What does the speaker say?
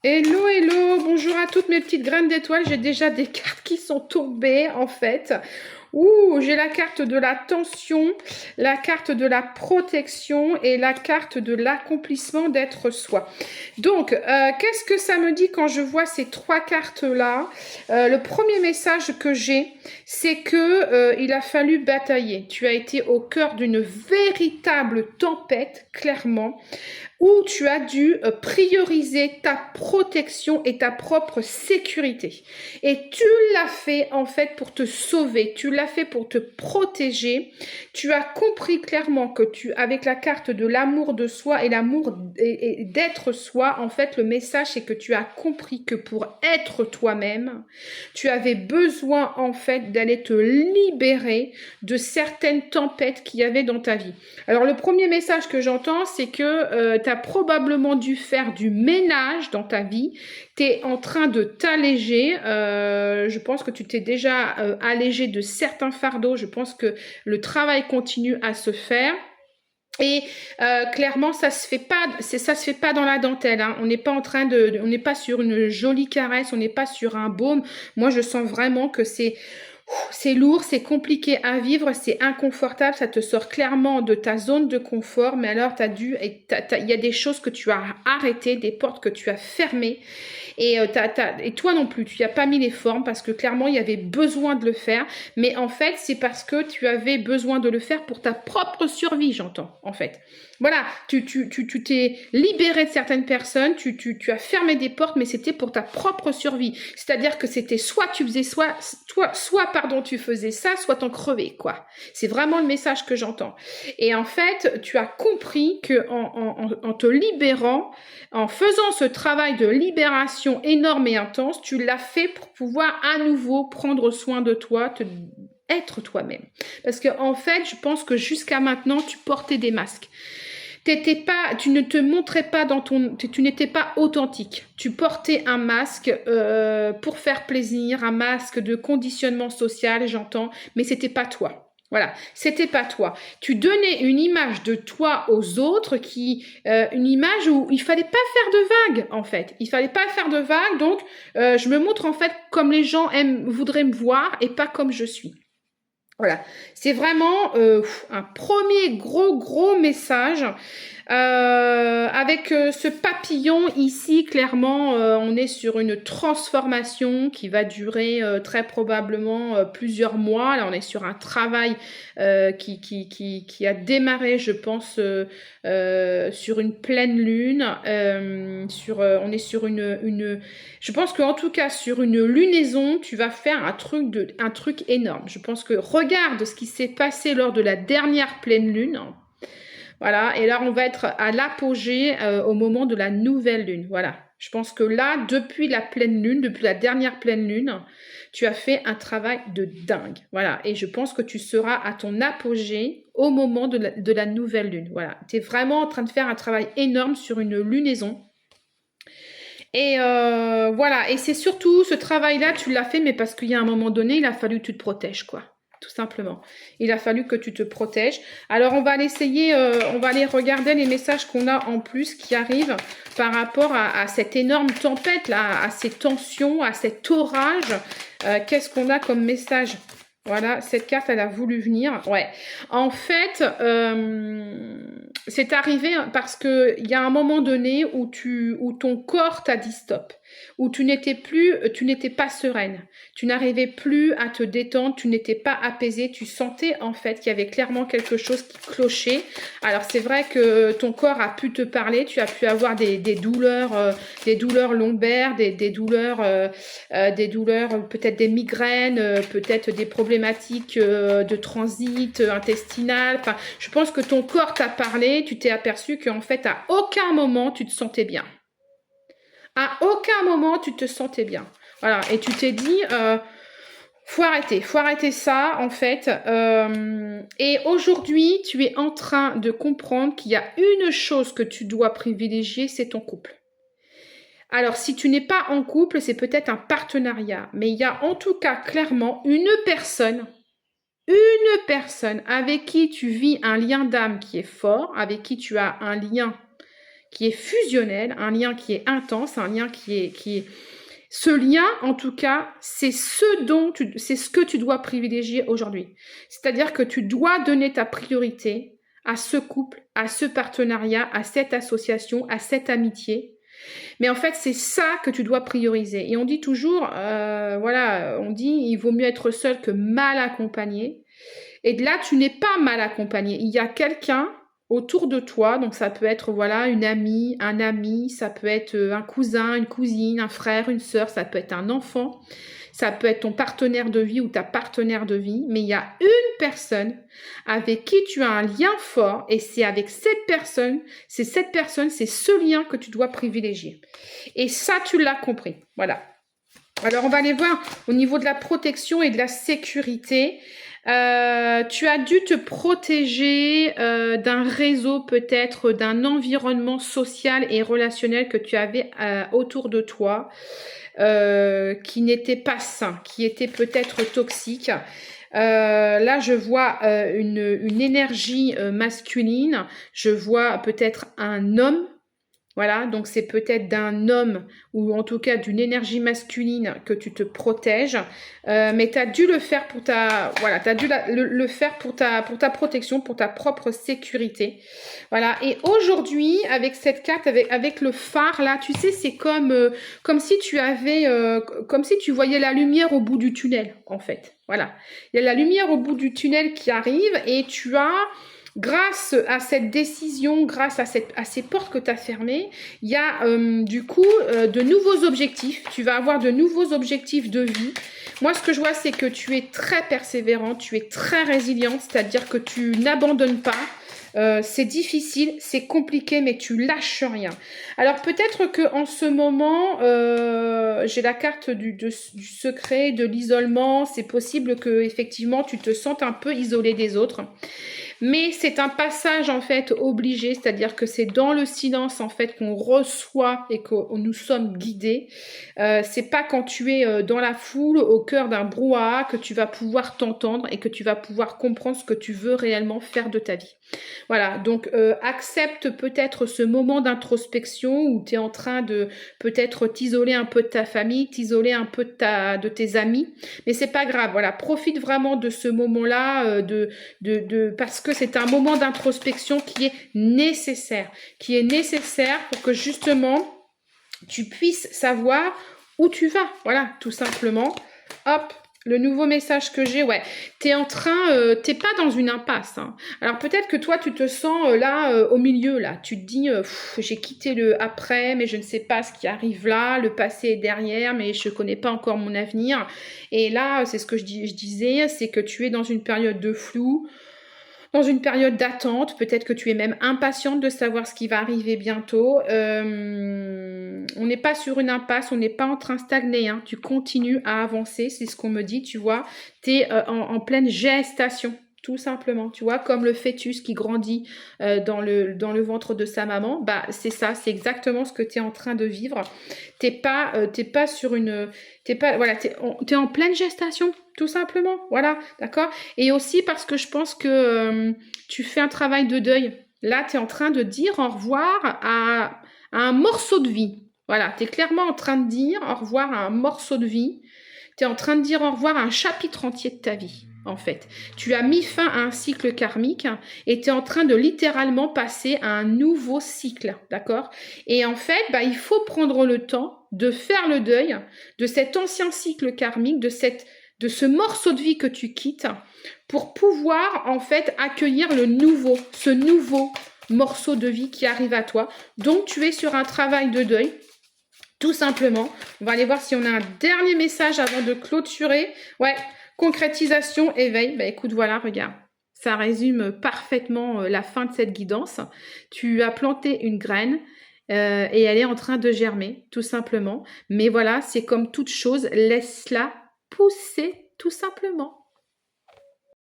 Hello, hello, bonjour à toutes mes petites graines d'étoiles. J'ai déjà des cartes qui sont tombées en fait. Ouh, j'ai la carte de la tension, la carte de la protection et la carte de l'accomplissement d'être soi. Donc, qu'est-ce que ça me dit quand je vois ces trois cartes-là? Le premier message que j'ai, c'est que il a fallu batailler. Tu as été au cœur d'une véritable tempête, clairement, où tu as dû prioriser ta protection et ta propre sécurité. Et tu l'as fait en fait pour te sauver, tu l'as fait pour te protéger. Tu as compris clairement que avec la carte de l'amour de soi et l'amour et d'être soi, en fait, le message c'est que tu as compris que pour être toi-même, tu avais besoin en fait d'aller te libérer de certaines tempêtes qu'il y avait dans ta vie. Alors le premier message que j'entends, c'est que tu as probablement dû faire du ménage dans ta vie. Tu es en train de t'alléger. Je pense que tu t'es déjà allégé de certains fardeaux. Je pense que le travail continue à se faire. Et clairement, ça se fait pas dans la dentelle. Hein. On n'est pas on n'est pas sur une jolie caresse, on n'est pas sur un baume. Moi, je sens vraiment que c'est lourd, c'est compliqué à vivre, c'est inconfortable, ça te sort clairement de ta zone de confort, mais alors il y a des choses que tu as arrêtées, des portes que tu as fermées, et toi non plus, tu n'y as pas mis les formes parce que clairement il y avait besoin de le faire, mais en fait c'est parce que tu avais besoin de le faire pour ta propre survie, j'entends, en fait. Voilà, tu t'es libéré de certaines personnes, tu as fermé des portes, mais c'était pour ta propre survie. C'est-à-dire que c'était soit tu faisais soit tu faisais ça, soit t'en crevais, quoi. C'est vraiment le message que j'entends. Et en fait, tu as compris que en te libérant, en faisant ce travail de libération énorme et intense, tu l'as fait pour pouvoir à nouveau prendre soin de toi, être toi-même. Parce que en fait, je pense que jusqu'à maintenant, tu portais des masques. Tu ne te montrais pas tu n'étais pas authentique. Tu portais un masque pour faire plaisir, un masque de conditionnement social, j'entends, mais c'était pas toi. Voilà, c'était pas toi. Tu donnais une image de toi aux autres une image où il fallait pas faire de vagues en fait. Il fallait pas faire de vagues, donc je me montre en fait comme les gens voudraient me voir et pas comme je suis. Voilà, c'est vraiment un premier gros message avec ce papillon ici. Clairement, on est sur une transformation qui va durer très probablement plusieurs mois. Là, on est sur un travail qui a démarré, je pense, sur une pleine lune. On est sur je pense qu'en tout cas, sur une lunaison, tu vas faire un truc énorme. Je pense que regarde ce qui s'est passé lors de la dernière pleine lune. Voilà, et là, on va être à l'apogée au moment de la nouvelle lune. Voilà, je pense que là, depuis la pleine lune, depuis la dernière pleine lune, tu as fait un travail de dingue. Voilà, et je pense que tu seras à ton apogée au moment de la nouvelle lune. Voilà, tu es vraiment en train de faire un travail énorme sur une lunaison. Et voilà, et c'est surtout ce travail-là, tu l'as fait, mais parce qu'il y a un moment donné, il a fallu que tu te protèges, quoi. Tout simplement. Il a fallu que tu te protèges. Alors, on va on va aller regarder les messages qu'on a en plus qui arrivent par rapport à cette énorme tempête, là, à ces tensions, à cet orage. Qu'est-ce qu'on a comme message? Voilà, cette carte, elle a voulu venir. Ouais. En fait, c'est arrivé parce qu'il y a un moment donné où ton corps t'a dit stop, où tu n'étais pas sereine, tu n'arrivais plus à te détendre, tu n'étais pas apaisée, tu sentais en fait qu'il y avait clairement quelque chose qui clochait. Alors c'est vrai que ton corps a pu te parler, tu as pu avoir des douleurs lombaires, des douleurs peut-être des migraines, peut-être des problématiques de transit intestinal. Enfin, je pense que ton corps t'a parlé, tu t'es aperçu qu'en fait, à aucun moment, tu te sentais bien. À aucun moment, tu te sentais bien. Voilà, et tu t'es dit, faut arrêter ça, en fait. Et aujourd'hui, tu es en train de comprendre qu'il y a une chose que tu dois privilégier, c'est ton couple. Alors, si tu n'es pas en couple, c'est peut-être un partenariat, mais il y a en tout cas clairement une personne avec qui tu vis un lien d'âme qui est fort, avec qui tu as un lien qui est fusionnel, un lien qui est intense, un lien qui est... Ce lien, en tout cas, c'est ce que tu dois privilégier aujourd'hui. C'est-à-dire que tu dois donner ta priorité à ce couple, à ce partenariat, à cette association, à cette amitié. Mais en fait, c'est ça que tu dois prioriser. Et on dit toujours, voilà, on dit, il vaut mieux être seul que mal accompagné. Et là, tu n'es pas mal accompagné. Il y a quelqu'un autour de toi, donc ça peut être voilà une amie, un ami, ça peut être un cousin, une cousine, un frère, une sœur, ça peut être un enfant, ça peut être ton partenaire de vie ou ta partenaire de vie, mais il y a une personne avec qui tu as un lien fort et c'est avec cette personne, c'est ce lien que tu dois privilégier. Et ça, tu l'as compris. Voilà. Alors, on va aller voir au niveau de la protection et de la sécurité. Tu as dû te protéger d'un réseau, peut-être d'un environnement social et relationnel que tu avais autour de toi, qui n'était pas sain, qui était peut-être toxique. Là, je vois une énergie masculine, je vois peut-être un homme. Voilà, donc c'est peut-être d'un homme ou en tout cas d'une énergie masculine que tu te protèges, mais tu as dû le faire pour ta, voilà, tu as dû le faire pour ta protection, pour ta propre sécurité. Voilà, et aujourd'hui, avec cette carte, avec le phare là, tu sais, c'est comme si tu avais, comme si tu voyais la lumière au bout du tunnel, en fait. Voilà, il y a la lumière au bout du tunnel qui arrive et tu as... Grâce à cette décision, grâce à ces portes que tu as fermées, il y a du coup de nouveaux objectifs. Tu vas avoir de nouveaux objectifs de vie. Moi, ce que je vois, c'est que tu es très persévérante, tu es très résiliente, c'est-à-dire que tu n'abandonnes pas. C'est difficile, c'est compliqué, mais tu lâches rien. Alors peut-être que en ce moment, j'ai la carte du secret, de l'isolement. C'est possible que effectivement tu te sentes un peu isolé des autres. Mais c'est un passage en fait obligé, c'est-à-dire que c'est dans le silence en fait qu'on reçoit et que nous sommes guidés. C'est pas quand tu es dans la foule, au cœur d'un brouhaha, que tu vas pouvoir t'entendre et que tu vas pouvoir comprendre ce que tu veux réellement faire de ta vie. Voilà, donc accepte peut-être ce moment d'introspection où tu es en train de peut-être t'isoler un peu de ta famille, t'isoler un peu de tes amis, mais c'est pas grave. Voilà, profite vraiment de ce moment-là, parce que c'est un moment d'introspection qui est nécessaire pour que justement tu puisses savoir où tu vas. Voilà, tout simplement. Hop. Le nouveau message que j'ai, ouais, t'es pas dans une impasse. Hein. Alors peut-être que toi, tu te sens là, au milieu, là. Tu te dis, j'ai quitté le après, mais je ne sais pas ce qui arrive là. Le passé est derrière, mais je connais pas encore mon avenir. Et là, c'est ce que je disais, c'est que tu es dans une période de flou, dans une période d'attente, peut-être que tu es même impatiente de savoir ce qui va arriver bientôt. On n'est pas sur une impasse, on n'est pas en train de stagner, hein. Tu continues à avancer, c'est ce qu'on me dit, tu vois. Tu es en pleine gestation, tout simplement, tu vois, comme le fœtus qui grandit dans le ventre de sa maman. Bah, c'est ça, c'est exactement ce que tu es en train de vivre. T'es pas sur une... voilà, t'es en pleine gestation, tout simplement, voilà, d'accord. Et aussi parce que je pense que tu fais un travail de deuil. Là, tu es en train de dire au revoir à un morceau de vie. Voilà, tu es clairement en train de dire au revoir à un morceau de vie. Tu es en train de dire au revoir à un chapitre entier de ta vie, en fait. Tu as mis fin à un cycle karmique et tu es en train de littéralement passer à un nouveau cycle, d'accord? Et en fait, bah, il faut prendre le temps de faire le deuil de cet ancien cycle karmique, de ce morceau de vie que tu quittes pour pouvoir, en fait, accueillir ce nouveau morceau de vie qui arrive à toi. Donc, tu es sur un travail de deuil. Tout simplement. On va aller voir si on a un dernier message avant de clôturer. Ouais, concrétisation, éveil. Bah écoute, voilà, regarde. Ça résume parfaitement la fin de cette guidance. Tu as planté une graine et elle est en train de germer, tout simplement. Mais voilà, c'est comme toute chose, laisse-la pousser, tout simplement.